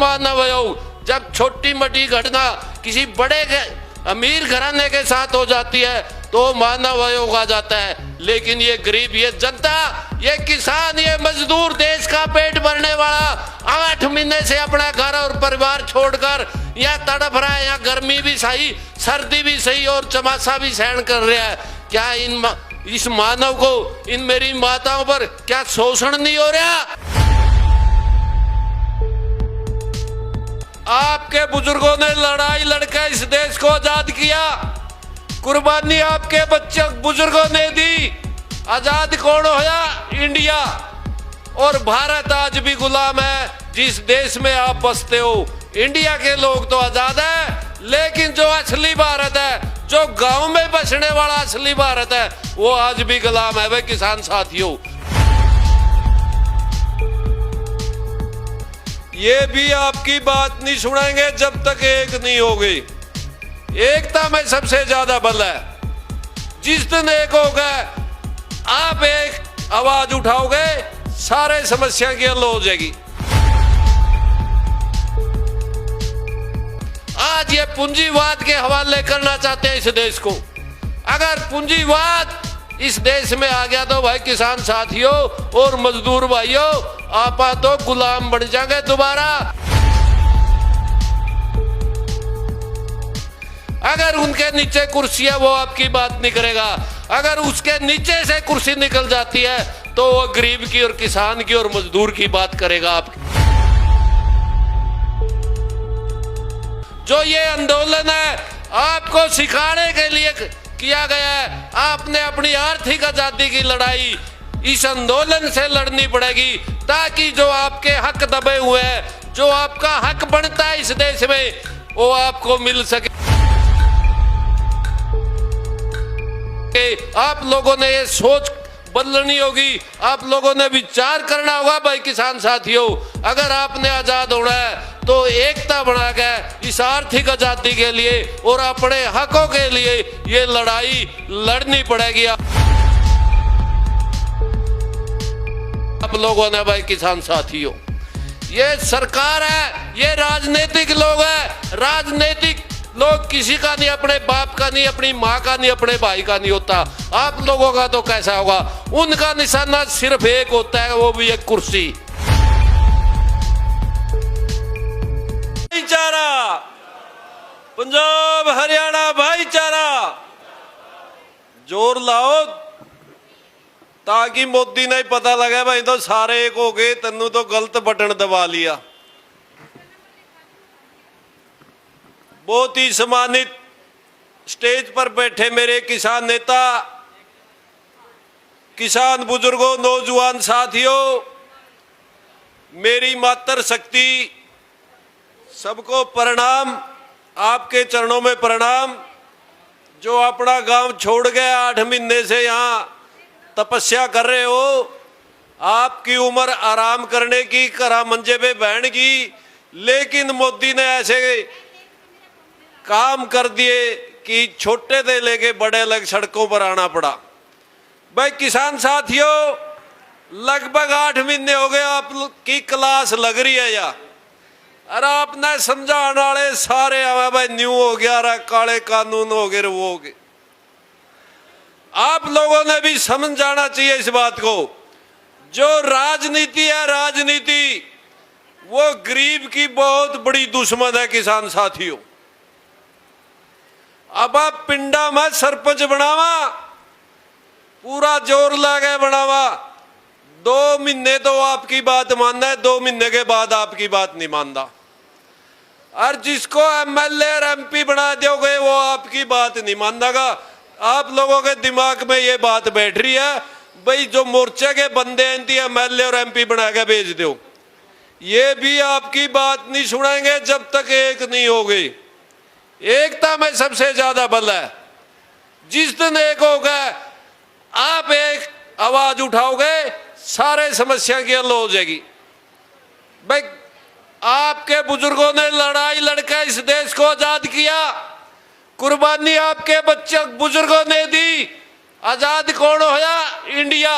मानव योग। जब छोटी मोटी घटना किसी बड़े अमीर घराने के साथ हो जाती है तो मानव आयोग आ जाता है, लेकिन ये गरीब, ये जनता, ये किसान, ये मजदूर, देश का पेट भरने वाला 8 महीने से अपना घर और परिवार छोड़कर यहाँ तड़प रहा है। यहाँ गर्मी भी सही, सर्दी भी सही और चमासा भी सहन कर रहा है। क्या इस मानव को, इन मेरी माताओं पर क्या शोषण नहीं हो रहा? आपके बुजुर्गों ने लड़ाई लड़कर इस देश को आजाद किया, कुर्बानी आपके बच्चे बुजुर्गों ने दी। आजाद कौन होया? इंडिया। और भारत आज भी गुलाम है जिस देश में आप बसते हो। इंडिया के लोग तो आजाद है, लेकिन जो असली भारत है, जो गांव में बसने वाला असली भारत है, वो आज भी गुलाम है। वे किसान साथियों, ये भी आपकी बात नहीं सुनेंगे जब तक एक नहीं होगी। एकता में सबसे ज्यादा बल है। जिस दिन एक हो गए, आप एक आवाज उठाओगे, सारे समस्या की हल हो जाएगी। आज ये पूंजीवाद के हवाले करना चाहते हैं इस देश को। अगर पूंजीवाद इस देश में आ गया तो भाई किसान साथियों और मजदूर भाइयों, आप तो गुलाम बन जाएंगे दोबारा। अगर उनके नीचे कुर्सी है वो आपकी बात नहीं करेगा। अगर उसके नीचे से कुर्सी निकल जाती है तो वो गरीब की और किसान की और मजदूर की बात करेगा। आप जो ये आंदोलन है आपको सिखाने के लिए किया गया है। आपने अपनी आर्थिक आजादी की लड़ाई इस आंदोलन से लड़नी पड़ेगी, ताकि जो आपके हक दबे हुए हैं, जो आपका हक बनता है इस देश में, वो आपको मिल सके। आप लोगों ने ये सोच बदलनी होगी, आप लोगों ने विचार करना होगा। भाई किसान साथियों, अगर आपने आजाद होना है तो एकता बना के इस आर्थिक आजादी के लिए और अपने हकों के लिए ये लड़ाई लड़नी पड़ेगी आप लोगों ने। भाई किसान साथियों, ये सरकार है, ये राजनीतिक लोग हैं। राजनीतिक लोग किसी का नहीं, अपने बाप का नहीं, अपनी माँ का नहीं, अपने भाई का नहीं होता। आप लोगों का तो कैसा होगा? उनका निशाना सिर्फ एक होता है, वो भी एक कुर्सी। भाईचारा, पंजाब हरियाणा भाईचारा, जोर लाओ ताकि मोदी ने पता लगे भाई तो सारे एक हो गए, तेनू तो गलत बटन दबा लिया। बहुत ही सम्मानित स्टेज पर बैठे मेरे किसान नेता, किसान बुजुर्गों, नौजवान साथियों, मेरी मातृ शक्ति, सबको प्रणाम। आपके चरणों में प्रणाम। जो अपना गांव छोड़ गए 8 महीने से यहाँ तपस्या कर रहे हो, आपकी उम्र आराम करने की, करा मंजे पे बैठने की, लेकिन मोदी ने ऐसे काम कर दिए कि छोटे से लेके बड़े लग सड़कों पर आना पड़ा। भाई किसान साथियों, लगभग 8 महीने हो गए आपकी क्लास लग रही है या, अरे आपने समझाने वाले सारे आवे भाई न्यू हो गया, अरे काले कानून हो गए, वो हो गए। आप लोगों ने भी समझ जाना चाहिए इस बात को। जो राजनीति है, राजनीति वो गरीब की बहुत बड़ी दुश्मन है किसान साथियों। अब आप पिंडा में सरपंच बनावा, पूरा जोर लगा बनावा, 2 महीने तो आपकी बात मानना है, 2 महीने के बाद आपकी बात नहीं मानता। और जिसको एमएलए और एमपी बना दोगे वो आपकी बात नहीं मानता। आप लोगों के दिमाग में ये बात बैठ रही है भाई जो मोर्चे के बंदे हैं एमएलए और एमपी बना के भेज दो। ये भी आपकी बात नहीं सुनेंगे जब तक एक नहीं होगी। एकता में सबसे ज्यादा बल है। जिस दिन एक हो गए, आप एक आवाज उठाओगे, सारे समस्या की हल हो जाएगी। भाई आपके बुजुर्गों ने लड़ाई लड़कर इस देश को आजाद किया, कुर्बानी आपके बच्चे बुजुर्गों ने दी। आजाद कौन होया? इंडिया।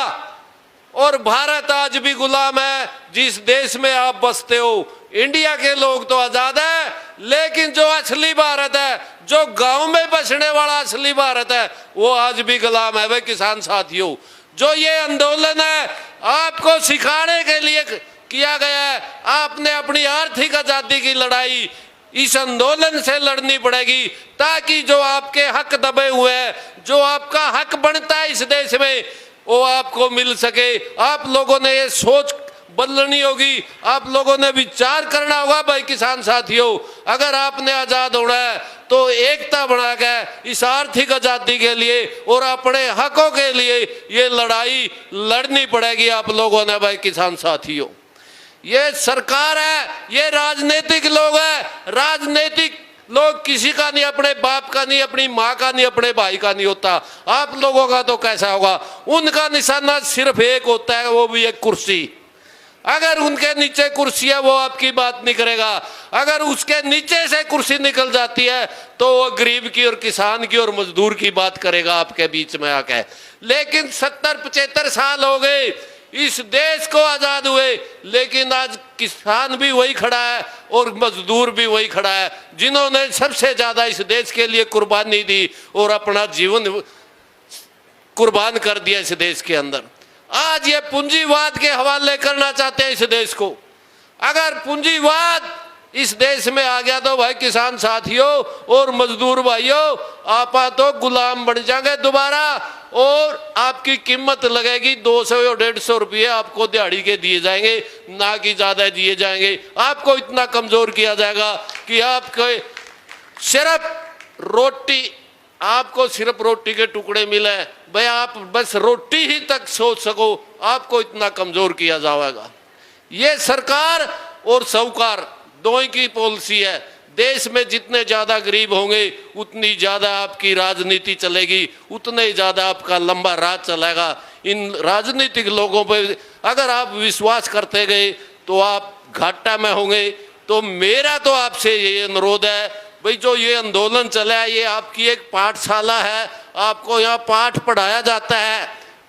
और भारत आज भी गुलाम है जिस देश में आप बसते हो। इंडिया के लोग तो आजाद है, लेकिन जो असली भारत है, जो गांव में बसने वाला असली भारत है, वो आज भी गुलाम है। वे किसान साथियों, जो ये आंदोलन है आपको सिखाने के लिए किया गया है। आपने अपनी आर्थिक आजादी की लड़ाई इस आंदोलन से लड़नी पड़ेगी, ताकि जो आपके हक दबे हुए हैं, जो आपका हक बनता है इस देश में, वो आपको मिल सके। आप लोगों ने ये सोच बदलनी होगी, आप लोगों ने विचार करना होगा। भाई किसान साथियों, अगर आपने आजाद होना है तो एकता बना के इस आर्थिक आजादी के लिए और अपने हकों के लिए ये लड़ाई लड़नी पड़ेगी आप लोगों ने। भाई किसान साथियों, ये सरकार है, ये राजनीतिक लोग हैं। राजनीतिक लोग किसी का नहीं, अपने बाप का नहीं, अपनी माँ का नहीं, अपने भाई का नहीं होता। आप लोगों का तो कैसा होगा? उनका निशाना सिर्फ एक होता है, वो भी एक कुर्सी। अगर उनके नीचे कुर्सी है, वो आपकी बात नहीं करेगा। अगर उसके नीचे से कुर्सी निकल जाती है तो वो गरीब की और किसान की और मजदूर की बात करेगा आपके बीच में आके। लेकिन 70-75 साल हो गए इस देश को आजाद हुए, लेकिन आज किसान भी वही खड़ा है और मजदूर भी वही खड़ा है, जिन्होंने सबसे ज्यादा इस देश के लिए कुर्बानी दी और अपना जीवन कुर्बान कर दिया इस देश के अंदर। आज ये पूंजीवाद के हवाले करना चाहते हैं इस देश को। अगर पूंजीवाद इस देश में आ गया तो भाई किसान साथियों और मजदूर भाइयों, आप तो गुलाम बन जाएंगे दोबारा, और आपकी कीमत लगेगी 200 या 150 रुपये आपको दिहाड़ी के दिए जाएंगे, ना कि ज्यादा दिए जाएंगे। आपको इतना कमजोर किया जाएगा कि आपको सिर्फ रोटी के टुकड़े मिले, भाई आप बस रोटी ही तक सोच सको, आपको इतना कमजोर किया जाएगा। ये सरकार और साहूकार दोनों की पॉलिसी है। देश में जितने ज्यादा गरीब होंगे उतनी ज्यादा आपकी राजनीति चलेगी, उतने ज्यादा आपका लंबा राज चलेगा। इन राजनीतिक लोगों पे अगर आप विश्वास करते गए तो आप घाटा में होंगे। तो मेरा तो आपसे ये अनुरोध है, भाई जो ये आंदोलन चला है, ये आपकी एक पाठशाला है, आपको यहाँ पाठ पढ़ाया जाता है।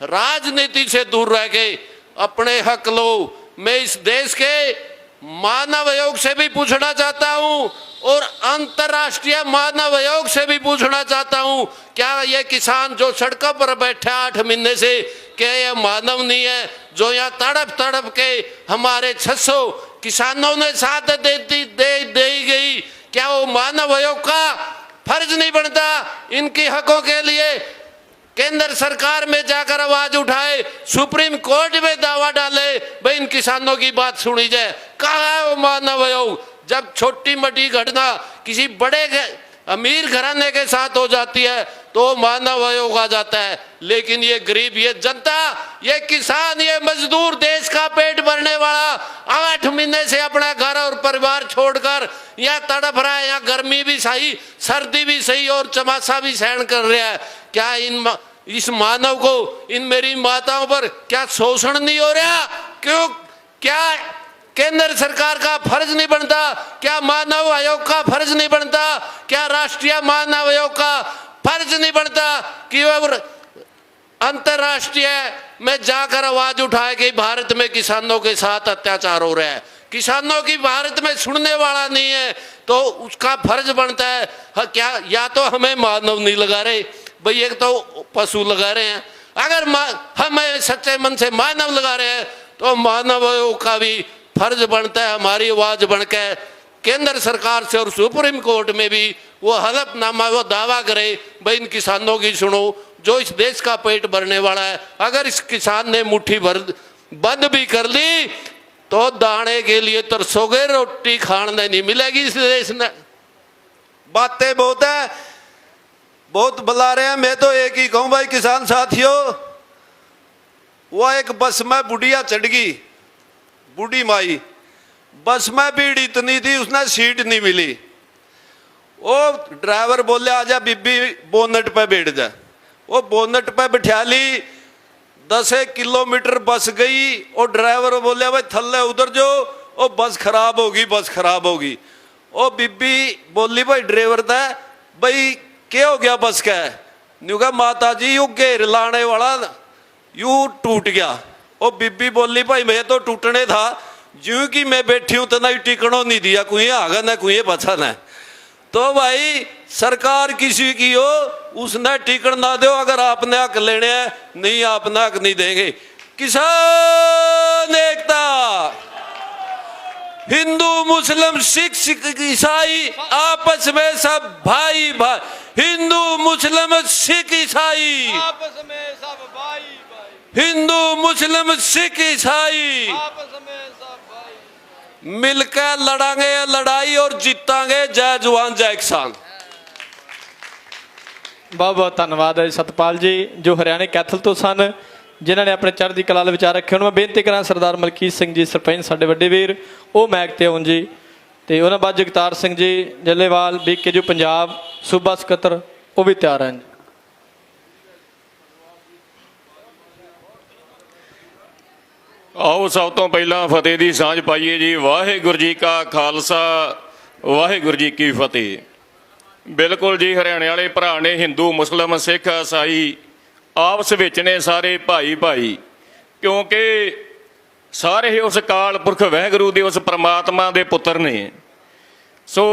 राजनीति से दूर रह के अपने हक लो। मैं इस देश के मानव आयोग से भी पूछना चाहता हूं और अंतर्राष्ट्रीय मानव आयोग से भी पूछना चाहता हूं, क्या ये किसान जो सड़कों पर बैठे 8 महीने से, क्या ये मानव नहीं है? जो यहाँ तड़प तड़प के हमारे 600 किसानों ने साथ दे गई, क्या वो मानव आयोग का फर्ज नहीं बनता इनके हकों के लिए केंद्र सरकार में जाकर आवाज उठाए, सुप्रीम कोर्ट में दावा डाले, भाई इन किसानों की बात सुनी जाए? कहाँ है वो मानव आयोग? जब छोटी मोटी घटना किसी बड़े अमीर घराने के साथ हो जाती है तो मानव आयोग आ जाता है, लेकिन ये गरीब, ये जनता, ये किसान, ये मजदूर, देश का पेट भरने वाला 8 महीने से अपना घर और परिवार छोड़कर यहाँ तड़प रहा है। यहाँ गर्मी भी सही, सर्दी भी सही और चमासा भी सहन कर रहा है। क्या इस मानव को, इन मेरी माताओं पर क्या शोषण नहीं हो रहा? क्यों? क्या केंद्र सरकार का फर्ज नहीं बनता? क्या मानव आयोग का फर्ज नहीं बनता? क्या राष्ट्रीय मानव आयोग का फर्ज नहीं बनता कि वह अंतर्राष्ट्रीय में जाकर आवाज उठाए कि भारत में किसानों के साथ अत्याचार हो रहा है? किसानों की भारत में सुनने वाला नहीं है, तो उसका फर्ज बनता है। क्या या तो हमें मानव नहीं लगा रहे, भाई एक तो पशु लगा रहे हैं। अगर हम सच्चे मन से मानव लगा रहे हैं तो मानव आयोग का भी फर्ज बनता है हमारी आवाज बनकर केंद्र सरकार से और सुप्रीम कोर्ट में भी वो हलफनामा, वो दावा करे, भाई इन किसानों की सुनो, जो इस देश का पेट भरने वाला है। अगर इस किसान ने मुट्ठी भर बंद भी कर ली तो दाने के लिए तरसोगे, रोटी खाने नहीं मिलेगी इस देश में। बातें बहुत है, बहुत बुला रहे हैं। मैं तो एक ही कहूं भाई किसान साथियों, वो एक बस में बुढ़िया चढ़ गई, बूढ़ी माई, बस में भीड़ इतनी थी उसने सीट नहीं मिली। वो ड्राइवर बोले आजा बीबी बोनट पे बैठ जा। वो बोनट पे बिठा ली, 10 किलोमीटर बस गई और ड्राइवर बोले भाई थल्ले उधर जो, वो बस खराब होगी, बस खराब होगी। वो बीबी बोली भाई ड्राइवर था, भाई क्या हो गया बस का? न्यू कहा माता जी यू घेर लाने वाला यू टूट गया। वो बीबी बोली भाई मैं तो टूटने था, ज्यों कि मैं बैठी हूं तना टिकणों नहीं दिया, कोई आगन है कोई बचन है। तो भाई सरकार किसी की हो उसने टिकट ना दो, अगर आपने हक लेने हैं नहीं आपने हक नहीं देंगे। किसान एकता, हिंदू मुस्लिम सिख ईसाई आपस में सब भाई भाई, हिंदू मुस्लिम सिख ईसाई आपस में सब भाई भाई, हिंदू मुस्लिम सिख ईसाई आपस में सब भाई, मिलकर लड़ांगे लड़ाई और जीतांगे। जय जवान जय किसान। बहुत बहुत धन्यवाद है सतपाल जी जो हरियाणे कैथल तो सन, जिन्होंने अपने चढ़दी कला दे विचार रखे। मैं बेनती करा सरदार मलकीत सिंह जी सरपंच साडे वड्डे वीर वो मैक ते आउण जी, ते उन्हां बाद जगतार सिंह जी जलेवाल बीके जो पंजाब सूबा सकत्तर वो भी तैयार हैं। आओ सब तो पहला फतेह की सांझ पाइए जी। वाहिगुरू जी का खालसा वाहिगुरू जी की फतेह। बिल्कुल जी, हरियाणे वाले भरा ने हिंदू मुस्लिम सिख ईसाई आपस विच ने सारे भाई भाई, क्योंकि सारे ही उस काल पुरख वाहिगुरू दे उस परमात्मा दे पुत्र ने। सो